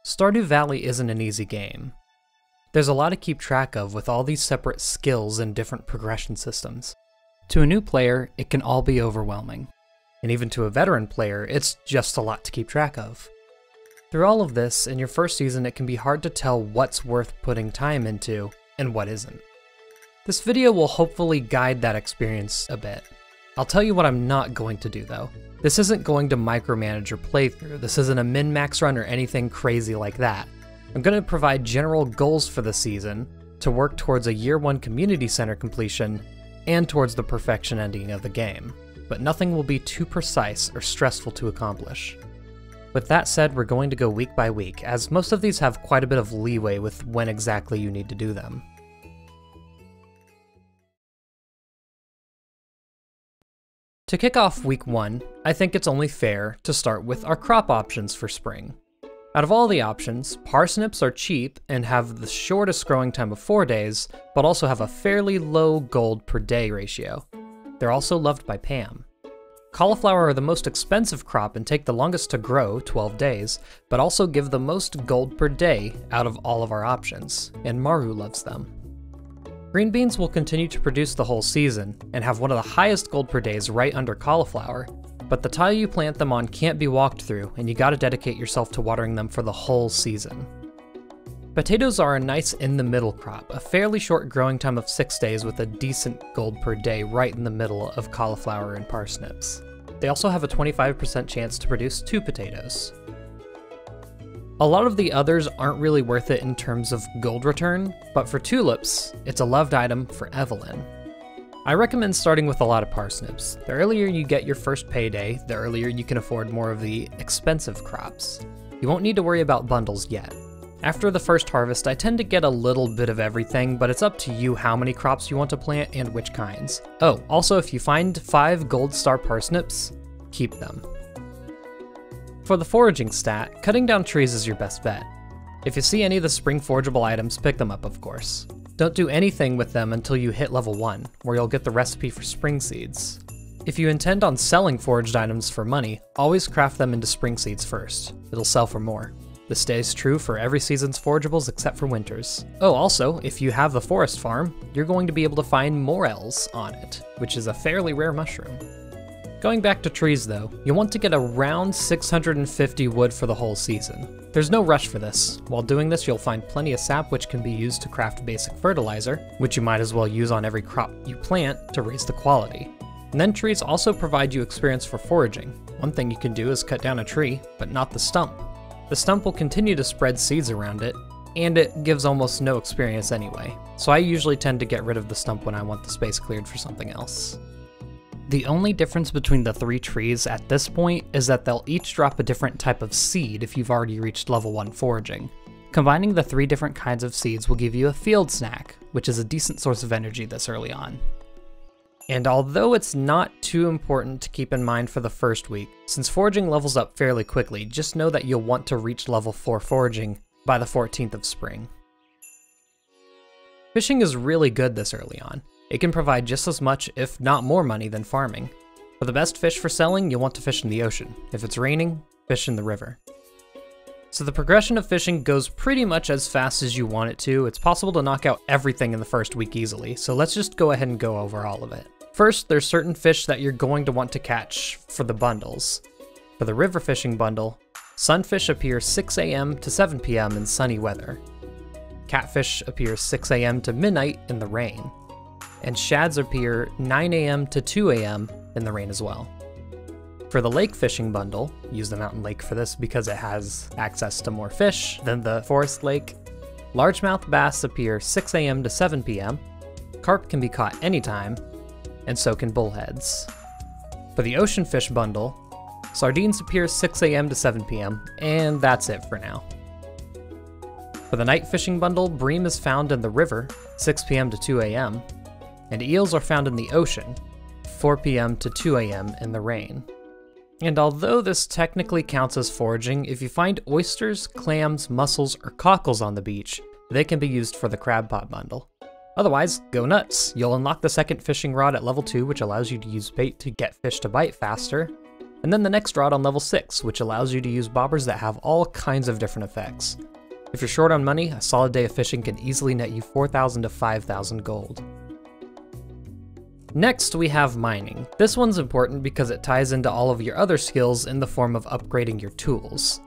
Stardew Valley isn't an easy game. There's a lot to keep track of with all these separate skills and different progression systems. To a new player, it can all be overwhelming. And even to a veteran player, it's just a lot to keep track of. Through all of this, in your first season, it can be hard to tell what's worth putting time into and what isn't. This video will hopefully guide that experience a bit. I'll tell you what I'm not going to do though. This isn't going to micromanage your playthrough, this isn't a min-max run or anything crazy like that. I'm going to provide general goals for the season to work towards a Year 1 Community Center completion and towards the perfection ending of the game, but nothing will be too precise or stressful to accomplish. With that said, we're going to go week by week, as most of these have quite a bit of leeway with when exactly you need to do them. To kick off week 1, I think it's only fair to start with our crop options for spring. Out of all the options, parsnips are cheap and have the shortest growing time of 4 days, but also have a fairly low gold per day ratio. They're also loved by Pam. Cauliflower are the most expensive crop and take the longest to grow, 12 days, but also give the most gold per day out of all of our options, and Maru loves them. Green beans will continue to produce the whole season, and have one of the highest gold per days right under cauliflower, but the tile you plant them on can't be walked through, and you gotta dedicate yourself to watering them for the whole season. Potatoes are a nice in-the-middle crop, a fairly short growing time of 6 days with a decent gold per day right in the middle of cauliflower and parsnips. They also have a 25% chance to produce 2 potatoes. A lot of the others aren't really worth it in terms of gold return, but for tulips, it's a loved item for Evelyn. I recommend starting with a lot of parsnips. The earlier you get your first payday, the earlier you can afford more of the expensive crops. You won't need to worry about bundles yet. After the first harvest, I tend to get a little bit of everything, but it's up to you how many crops you want to plant and which kinds. Oh, also if you find 5 gold star parsnips, keep them. For the foraging stat, cutting down trees is your best bet. If you see any of the spring forageable items, pick them up of course. Don't do anything with them until you hit level 1, where you'll get the recipe for spring seeds. If you intend on selling foraged items for money, always craft them into spring seeds first. It'll sell for more. This stays true for every season's forageables except for winter's. Oh, also, if you have the forest farm, you're going to be able to find morels on it, which is a fairly rare mushroom. Going back to trees though, you'll want to get around 650 wood for the whole season. There's no rush for this. While doing this, you'll find plenty of sap which can be used to craft basic fertilizer, which you might as well use on every crop you plant to raise the quality. And then trees also provide you experience for foraging. One thing you can do is cut down a tree, but not the stump. The stump will continue to spread seeds around it, and it gives almost no experience anyway, so I usually tend to get rid of the stump when I want the space cleared for something else. The only difference between the 3 trees at this point is that they'll each drop a different type of seed if you've already reached level 1 foraging. Combining the 3 different kinds of seeds will give you a field snack, which is a decent source of energy this early on. And although it's not too important to keep in mind for the first week, since foraging levels up fairly quickly, just know that you'll want to reach level 4 foraging by the 14th of spring. Fishing is really good this early on. It can provide just as much, if not more money than farming. For the best fish for selling, you'll want to fish in the ocean. If it's raining, fish in the river. So the progression of fishing goes pretty much as fast as you want it to. It's possible to knock out everything in the first week easily, so let's just go ahead and go over all of it. First, there's certain fish that you're going to want to catch for the bundles. For the river fishing bundle, sunfish appear 6 AM to 7 PM in sunny weather. Catfish appear 6 AM to midnight in the rain. And shads appear 9 AM to 2 AM in the rain as well. For the lake fishing bundle, use the mountain lake for this because it has access to more fish than the forest lake. Largemouth bass appear 6 AM to 7 PM. Carp can be caught anytime, and so can bullheads. For the ocean fish bundle, sardines appear 6 AM to 7 PM, and that's it for now. For the night fishing bundle, bream is found in the river, 6 PM to 2 AM. And eels are found in the ocean, 4 PM to 2 AM in the rain. And although this technically counts as foraging, if you find oysters, clams, mussels, or cockles on the beach, they can be used for the crab pot bundle. Otherwise, go nuts! You'll unlock the second fishing rod at level 2, which allows you to use bait to get fish to bite faster, And then the next rod on level 6, which allows you to use bobbers that have all kinds of different effects. If you're short on money, a solid day of fishing can easily net you 4,000 to 5,000 gold. Next, we have mining. This one's important because it ties into all of your other skills in the form of upgrading your tools.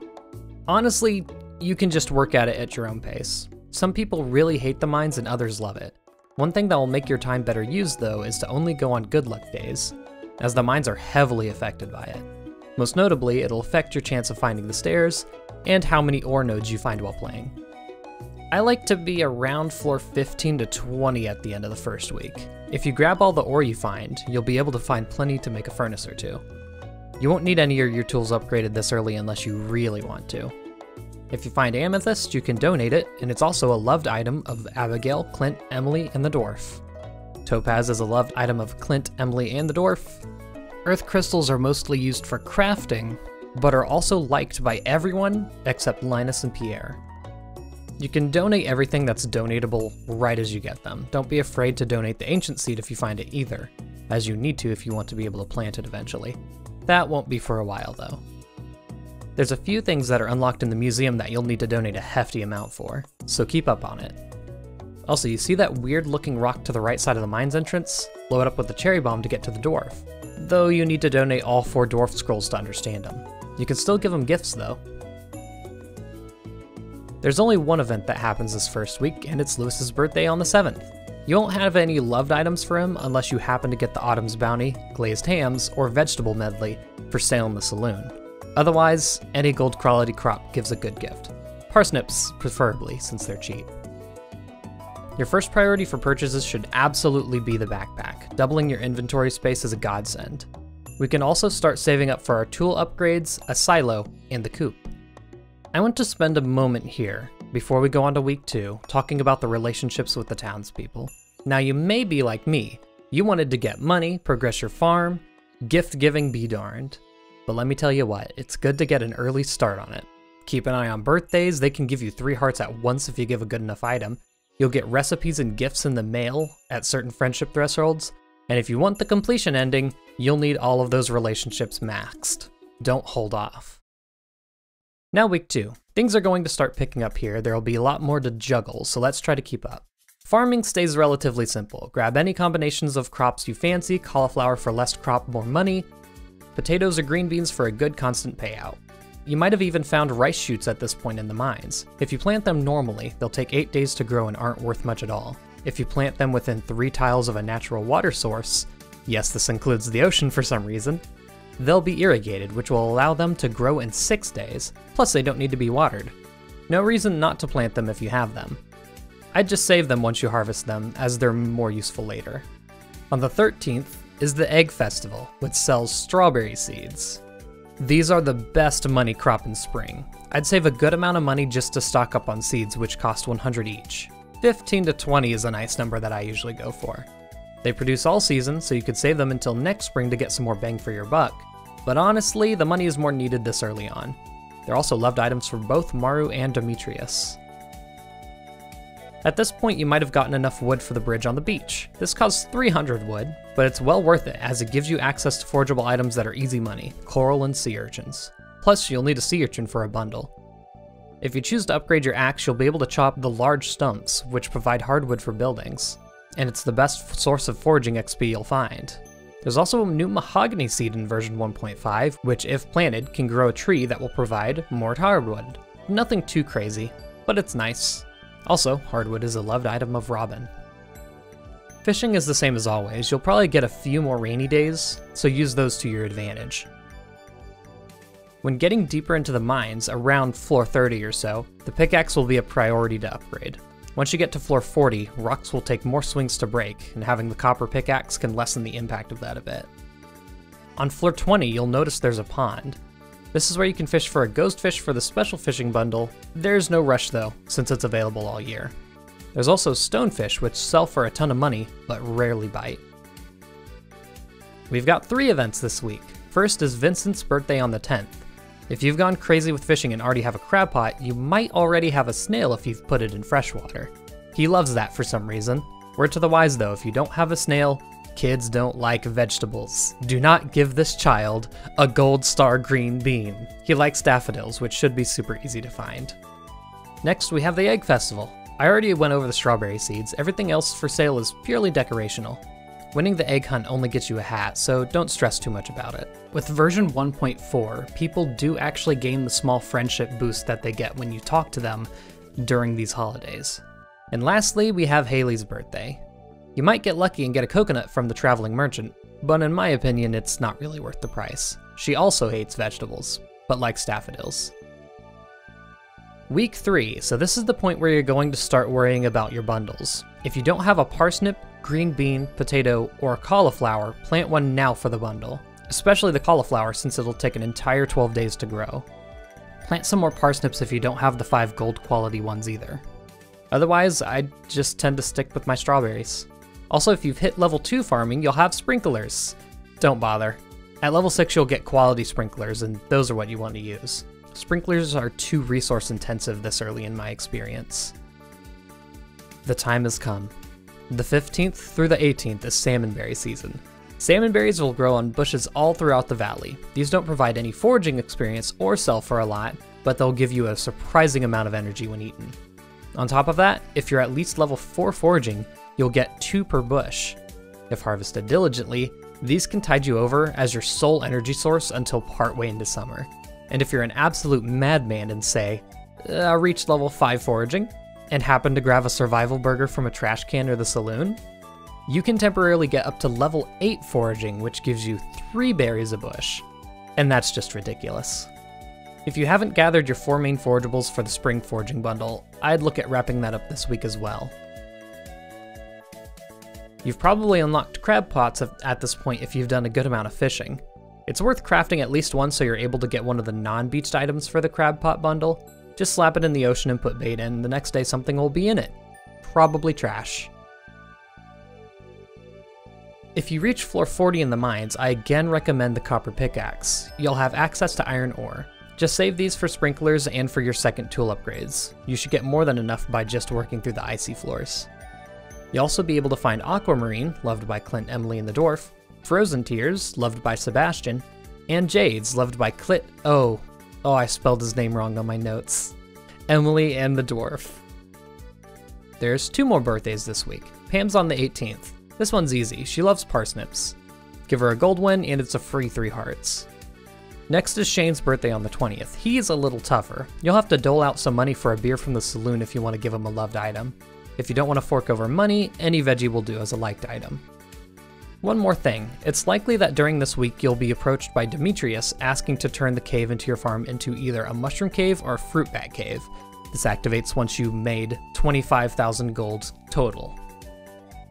Honestly, you can just work at it at your own pace. Some people really hate the mines and others love it. One thing that will make your time better used though is to only go on good luck days, as the mines are heavily affected by it. Most notably, it'll affect your chance of finding the stairs, and how many ore nodes you find while playing. I like to be around floor 15 to 20 at the end of the first week. If you grab all the ore you find, you'll be able to find plenty to make a furnace or two. You won't need any of your tools upgraded this early unless you really want to. If you find amethyst, you can donate it, and it's also a loved item of Abigail, Clint, Emily, and the dwarf. Topaz is a loved item of Clint, Emily, and the dwarf. Earth crystals are mostly used for crafting, but are also liked by everyone except Linus and Pierre. You can donate everything that's donatable right as you get them. Don't be afraid to donate the ancient seed if you find it either, as you need to if you want to be able to plant it eventually. That won't be for a while though. There's a few things that are unlocked in the museum that you'll need to donate a hefty amount for, so keep up on it. Also, you see that weird looking rock to the right side of the mine's entrance? Blow it up with the cherry bomb to get to the dwarf. Though you need to donate all 4 dwarf scrolls to understand them. You can still give them gifts though. There's only one event that happens this first week, and it's Lewis's birthday on the 7th. You won't have any loved items for him unless you happen to get the Autumn's Bounty, glazed hams, or vegetable medley for sale in the saloon. Otherwise, any gold quality crop gives a good gift. Parsnips, preferably, since they're cheap. Your first priority for purchases should absolutely be the backpack. Doubling your inventory space is a godsend. We can also start saving up for our tool upgrades, a silo, and the coop. I want to spend a moment here, before we go on to week 2, talking about the relationships with the townspeople. Now you may be like me. You wanted to get money, progress your farm, gift giving be darned. But let me tell you what, it's good to get an early start on it. Keep an eye on birthdays, they can give you 3 hearts at once if you give a good enough item. You'll get recipes and gifts in the mail at certain friendship thresholds, and if you want the completion ending, you'll need all of those relationships maxed. Don't hold off. Now week 2. Things are going to start picking up here. There'll be a lot more to juggle, so let's try to keep up. Farming stays relatively simple. Grab any combinations of crops you fancy, cauliflower for less crop, more money, potatoes or green beans for a good constant payout. You might have even found rice shoots at this point in the mines. If you plant them normally, they'll take 8 days to grow and aren't worth much at all. If you plant them within 3 tiles of a natural water source, yes, this includes the ocean for some reason, they'll be irrigated, which will allow them to grow in 6 days, plus they don't need to be watered. No reason not to plant them if you have them. I'd just save them once you harvest them, as they're more useful later. On the 13th is the Egg Festival, which sells strawberry seeds. These are the best money crop in spring. I'd save a good amount of money just to stock up on seeds, which cost 100 each. 15 to 20 is a nice number that I usually go for. They produce all season, so you could save them until next spring to get some more bang for your buck. But honestly, the money is more needed this early on. They're also loved items for both Maru and Demetrius. At this point, you might have gotten enough wood for the bridge on the beach. This costs 300 wood, but it's well worth it as it gives you access to forgeable items that are easy money, coral and sea urchins. Plus, you'll need a sea urchin for a bundle. If you choose to upgrade your axe, you'll be able to chop the large stumps, which provide hardwood for buildings. And it's the best source of foraging XP you'll find. There's also a new mahogany seed in version 1.5, which if planted can grow a tree that will provide more hardwood. Nothing too crazy, but it's nice. Also, hardwood is a loved item of Robin. Fishing is the same as always. You'll probably get a few more rainy days, so use those to your advantage. When getting deeper into the mines, around floor 30 or so, the pickaxe will be a priority to upgrade. Once you get to floor 40, rocks will take more swings to break, and having the copper pickaxe can lessen the impact of that a bit. On floor 20, you'll notice there's a pond. This is where you can fish for a ghost fish for the special fishing bundle. There's no rush though, since it's available all year. There's also stonefish, which sell for a ton of money, but rarely bite. We've got 3 events this week. First is Vincent's birthday on the 10th. If you've gone crazy with fishing and already have a crab pot, you might already have a snail if you've put it in freshwater. He loves that for some reason. Word to the wise though, if you don't have a snail, kids don't like vegetables. Do not give this child a gold star green bean. He likes daffodils, which should be super easy to find. Next, we have the Egg Festival. I already went over the strawberry seeds. Everything else for sale is purely decorational. Winning the egg hunt only gets you a hat, so don't stress too much about it. With version 1.4, people do actually gain the small friendship boost that they get when you talk to them during these holidays. And lastly, we have Haley's birthday. You might get lucky and get a coconut from the traveling merchant, but in my opinion, it's not really worth the price. She also hates vegetables, but likes daffodils. Week 3, so this is the point where you're going to start worrying about your bundles. If you don't have a parsnip, green bean, potato, or cauliflower, plant one now for the bundle. Especially the cauliflower, since it'll take an entire 12 days to grow. Plant some more parsnips if you don't have the 5 gold quality ones either. Otherwise, I just tend to stick with my strawberries. Also, if you've hit level 2 farming, you'll have sprinklers. Don't bother. At level 6, you'll get quality sprinklers, and those are what you want to use. Sprinklers are too resource intensive this early in my experience. The time has come. The 15th through the 18th is salmonberry season. Salmonberries will grow on bushes all throughout the valley. These don't provide any foraging experience or sell for a lot, but they'll give you a surprising amount of energy when eaten. On top of that, if you're at least level 4 foraging, you'll get 2 per bush. If harvested diligently, these can tide you over as your sole energy source until partway into summer. And if you're an absolute madman and say, reach level 5 foraging, and happen to grab a survival burger from a trash can or the saloon, you can temporarily get up to level 8 foraging, which gives you 3 berries a bush. And that's just ridiculous. If you haven't gathered your 4 main forageables for the spring foraging bundle, I'd look at wrapping that up this week as well. You've probably unlocked crab pots at this point if you've done a good amount of fishing. It's worth crafting at least one so you're able to get one of the non-beached items for the crab pot bundle. Just slap it in the ocean and put bait in, the next day something will be in it. Probably trash. If you reach floor 40 in the mines, I again recommend the copper pickaxe. You'll have access to iron ore. Just save these for sprinklers and for your second tool upgrades. You should get more than enough by just working through the icy floors. You'll also be able to find aquamarine, loved by Clint, Emily, and the dwarf, frozen tears, loved by Sebastian, and jades, loved by I spelled his name wrong on my notes. Emily and the dwarf. There's 2 more birthdays this week. Pam's on the 18th. This one's easy. She loves parsnips. Give her a gold one and it's a free 3 hearts. Next is Shane's birthday on the 20th. He's a little tougher. You'll have to dole out some money for a beer from the saloon if you want to give him a loved item. If you don't want to fork over money, any veggie will do as a liked item. One more thing, it's likely that during this week you'll be approached by Demetrius asking to turn the cave into your farm into either a mushroom cave or a fruit bat cave. This activates once you made 25,000 gold total.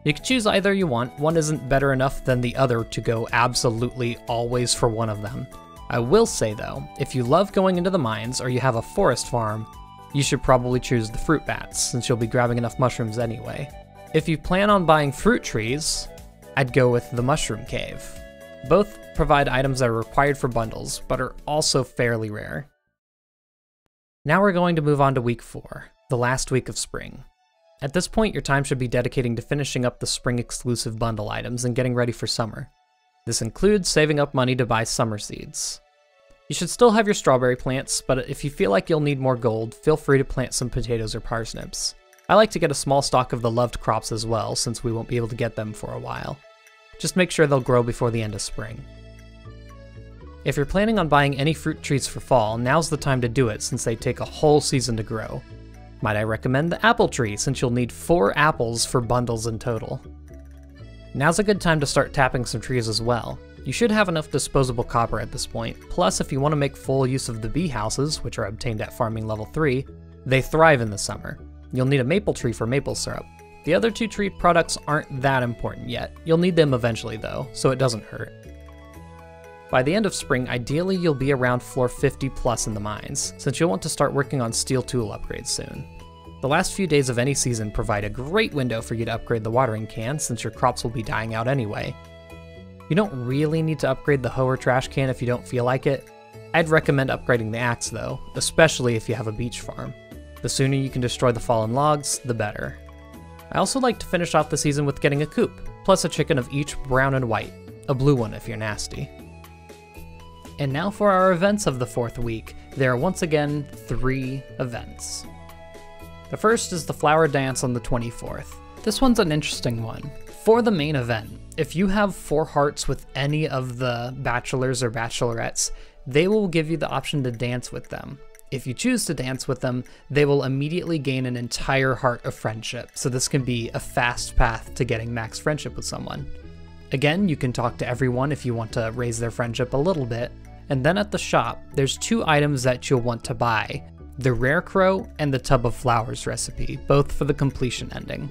You can choose either you want, one isn't better enough than the other to go absolutely always for one of them. I will say though, if you love going into the mines or you have a forest farm, you should probably choose the fruit bats since you'll be grabbing enough mushrooms anyway. If you plan on buying fruit trees, I'd go with the Mushroom Cave. Both provide items that are required for bundles, but are also fairly rare. Now we're going to move on to week 4, the last week of spring. At this point, your time should be dedicating to finishing up the spring exclusive bundle items and getting ready for summer. This includes saving up money to buy summer seeds. You should still have your strawberry plants, but if you feel like you'll need more gold, feel free to plant some potatoes or parsnips. I like to get a small stock of the loved crops as well, since we won't be able to get them for a while. Just make sure they'll grow before the end of spring. If you're planning on buying any fruit trees for fall, now's the time to do it since they take a whole season to grow. Might I recommend the apple tree since you'll need 4 apples for bundles in total. Now's a good time to start tapping some trees as well. You should have enough disposable copper at this point, plus if you want to make full use of the bee houses, which are obtained at farming level 3, they thrive in the summer. You'll need a maple tree for maple syrup. The other 2 tree products aren't that important yet. You'll need them eventually though, so it doesn't hurt. By the end of spring, ideally you'll be around floor 50 plus in the mines, since you'll want to start working on steel tool upgrades soon. The last few days of any season provide a great window for you to upgrade the watering can since your crops will be dying out anyway. You don't really need to upgrade the hoe or trash can if you don't feel like it. I'd recommend upgrading the axe though, especially if you have a beach farm. The sooner you can destroy the fallen logs, the better. I also like to finish off the season with getting a coop, plus a chicken of each brown and white, a blue one if you're nasty. And now for our events of the 4th week. There are once again 3 events. The first is the flower dance on the 24th. This one's an interesting one. For the main event, if you have 4 hearts with any of the bachelors or bachelorettes, they will give you the option to dance with them. If you choose to dance with them, they will immediately gain an entire heart of friendship, so this can be a fast path to getting max friendship with someone. Again, you can talk to everyone if you want to raise their friendship a little bit, and then at the shop, there's 2 items that you'll want to buy: the Rare Crow and the Tub of Flowers recipe, both for the completion ending.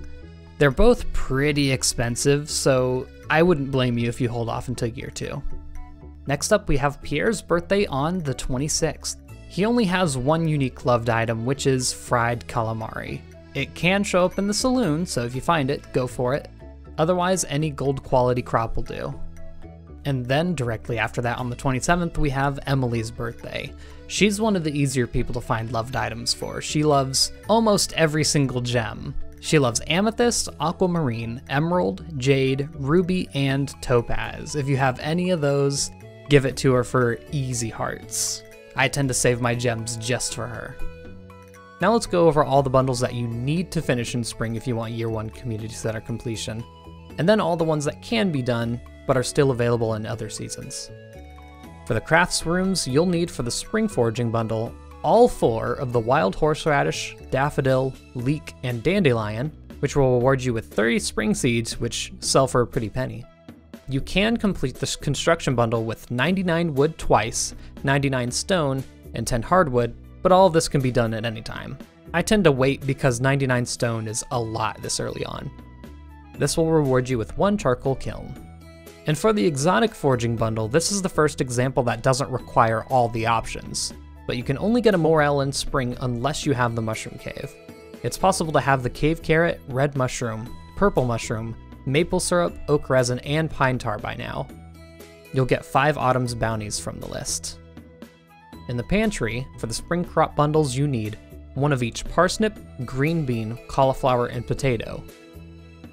They're both pretty expensive, so I wouldn't blame you if you hold off until year 2. Next up, we have Pierre's birthday on the 26th. He only has one unique loved item, which is fried calamari. It can show up in the saloon, so if you find it, go for it. Otherwise, any gold quality crop will do. And then directly after that on the 27th, we have Emily's birthday. She's one of the easier people to find loved items for. She loves almost every single gem. She loves amethyst, aquamarine, emerald, jade, ruby, and topaz. If you have any of those, give it to her for easy hearts. I tend to save my gems just for her. Now let's go over all the bundles that you need to finish in spring if you want year 1 community center completion, and then all the ones that can be done but are still available in other seasons. For the crafts rooms, you'll need for the spring foraging bundle all 4 of the wild horseradish, daffodil, leek, and dandelion, which will reward you with 30 spring seeds, which sell for a pretty penny. You can complete this construction bundle with 99 wood twice, 99 stone, and 10 hardwood, but all of this can be done at any time. I tend to wait because 99 stone is a lot this early on. This will reward you with 1 charcoal kiln. And for the exotic foraging bundle, this is the first example that doesn't require all the options, but you can only get a morel in spring unless you have the mushroom cave. It's possible to have the cave carrot, red mushroom, purple mushroom, maple syrup, oak resin, and pine tar by now. You'll get 5 autumn's bounties from the list. In the pantry, for the spring crop bundles, you need 1 of each parsnip, green bean, cauliflower, and potato.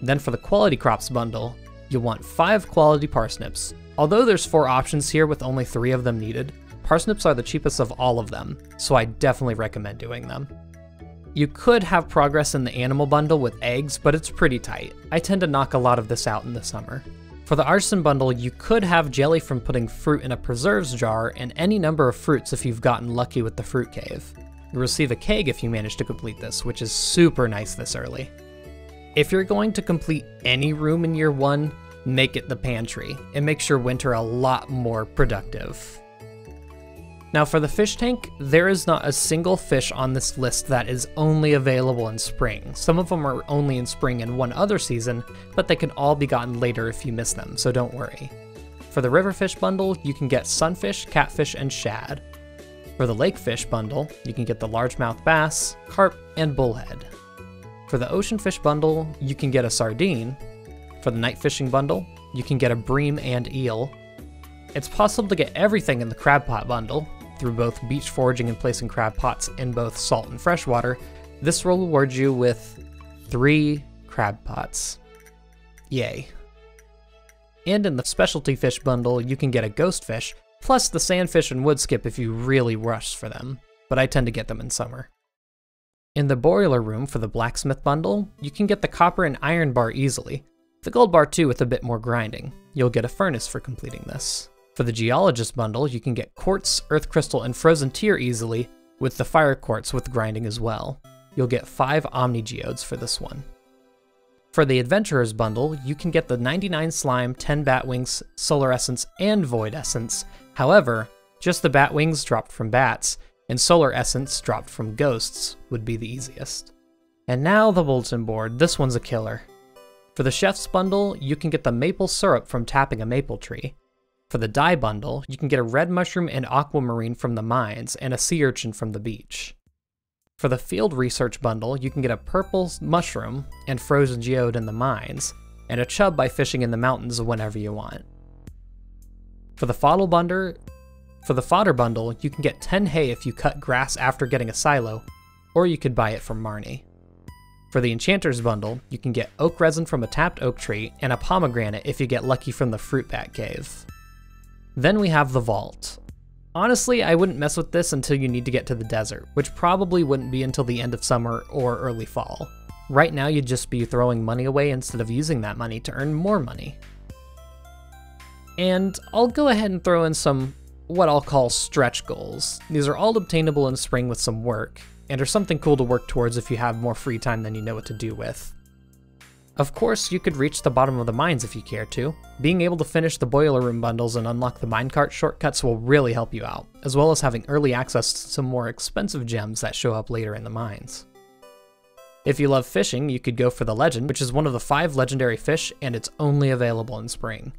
Then for the quality crops bundle, you'll want 5 quality parsnips. Although there's 4 options here with only 3 of them needed, parsnips are the cheapest of all of them, so I definitely recommend doing them. You could have progress in the animal bundle with eggs, but it's pretty tight. I tend to knock a lot of this out in the summer. For the artisan bundle, you could have jelly from putting fruit in a preserves jar and any number of fruits if you've gotten lucky with the fruit cave. You'll receive a keg if you manage to complete this, which is super nice this early. If you're going to complete any room in year 1, make it the pantry. It makes your winter a lot more productive. Now for the fish tank, there is not a single fish on this list that is only available in spring. Some of them are only in spring and 1 other season, but they can all be gotten later if you miss them, so don't worry. For the river fish bundle, you can get sunfish, catfish, and shad. For the lake fish bundle, you can get the largemouth bass, carp, and bullhead. For the ocean fish bundle, you can get a sardine. For the night fishing bundle, you can get a bream and eel. It's possible to get everything in the crab pot bundle, through both beach foraging and placing crab pots in both salt and freshwater. This will reward you with 3 crab pots. Yay. And in the specialty fish bundle, you can get a ghost fish, plus the sandfish and wood skip if you really rush for them, but I tend to get them in summer. In the boiler room for the blacksmith bundle, you can get the copper and iron bar easily, the gold bar too with a bit more grinding. You'll get a furnace for completing this. For the geologist bundle, you can get quartz, earth crystal, and frozen tear easily, with the fire quartz with grinding as well. You'll get 5 omni geodes for this one. For the adventurers bundle, you can get the 99 slime, 10 bat wings, solar essence, and void essence. However, just the bat wings dropped from bats, and solar essence dropped from ghosts would be the easiest. And now the bulletin board. This one's a killer. For the chef's bundle, you can get the maple syrup from tapping a maple tree. For the dye bundle, you can get a red mushroom and aquamarine from the mines, and a sea urchin from the beach. For the field research bundle, you can get a purple mushroom and frozen geode in the mines, and a chub by fishing in the mountains whenever you want. For the fodder bundle, you can get 10 hay if you cut grass after getting a silo, or you could buy it from Marnie. For the Enchanter's Bundle, you can get oak resin from a tapped oak tree and a pomegranate if you get lucky from the Fruit Bat Cave. Then we have the Vault. Honestly, I wouldn't mess with this until you need to get to the desert, which probably wouldn't be until the end of summer or early fall. Right now you'd just be throwing money away instead of using that money to earn more money. And I'll go ahead and throw in some what I'll call stretch goals. These are all obtainable in spring with some work, and are something cool to work towards if you have more free time than you know what to do with. Of course, you could reach the bottom of the mines if you care to. Being able to finish the boiler room bundles and unlock the minecart shortcuts will really help you out, as well as having early access to some more expensive gems that show up later in the mines. If you love fishing, you could go for the Legend, which is one of the 5 legendary fish, and it's only available in spring.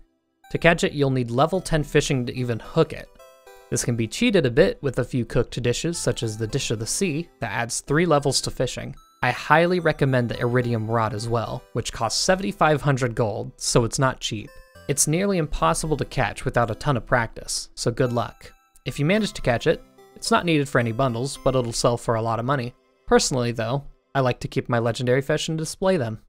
To catch it, you'll need level 10 fishing to even hook it. This can be cheated a bit with a few cooked dishes, such as the Dish of the Sea, that adds 3 levels to fishing. I highly recommend the Iridium Rod as well, which costs 7,500 gold, so it's not cheap. It's nearly impossible to catch without a ton of practice, so good luck. If you manage to catch it, it's not needed for any bundles, but it'll sell for a lot of money. Personally though, I like to keep my legendary fish and display them.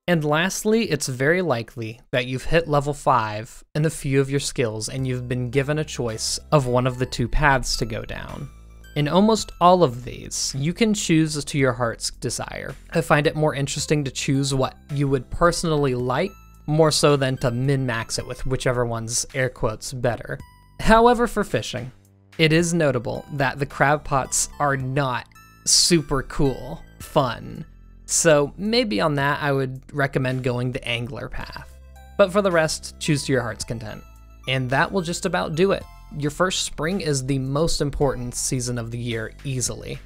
And lastly, it's very likely that you've hit level 5 in a few of your skills and you've been given a choice of one of the 2 paths to go down. In almost all of these, you can choose to your heart's desire. I find it more interesting to choose what you would personally like, more so than to min-max it with whichever one's air quotes better. However, for fishing, it is notable that the crab pots are not super cool, fun. So maybe on that I would recommend going the angler path. But for the rest, choose to your heart's content. And that will just about do it. Your first spring is the most important season of the year easily.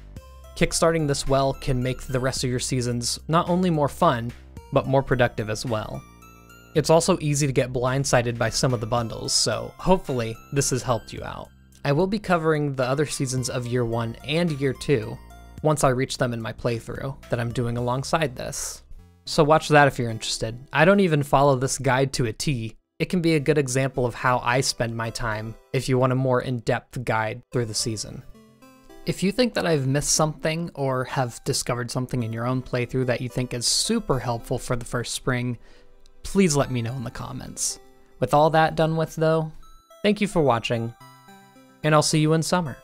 Kickstarting this well can make the rest of your seasons not only more fun, but more productive as well. It's also easy to get blindsided by some of the bundles, so hopefully this has helped you out. I will be covering the other seasons of Year 1 and Year 2 once I reach them in my playthrough that I'm doing alongside this. So watch that if you're interested. I don't even follow this guide to a T. It can be a good example of how I spend my time if you want a more in-depth guide through the season. If you think that I've missed something or have discovered something in your own playthrough that you think is super helpful for the first spring, please let me know in the comments. With all that done with though, thank you for watching, and I'll see you in summer.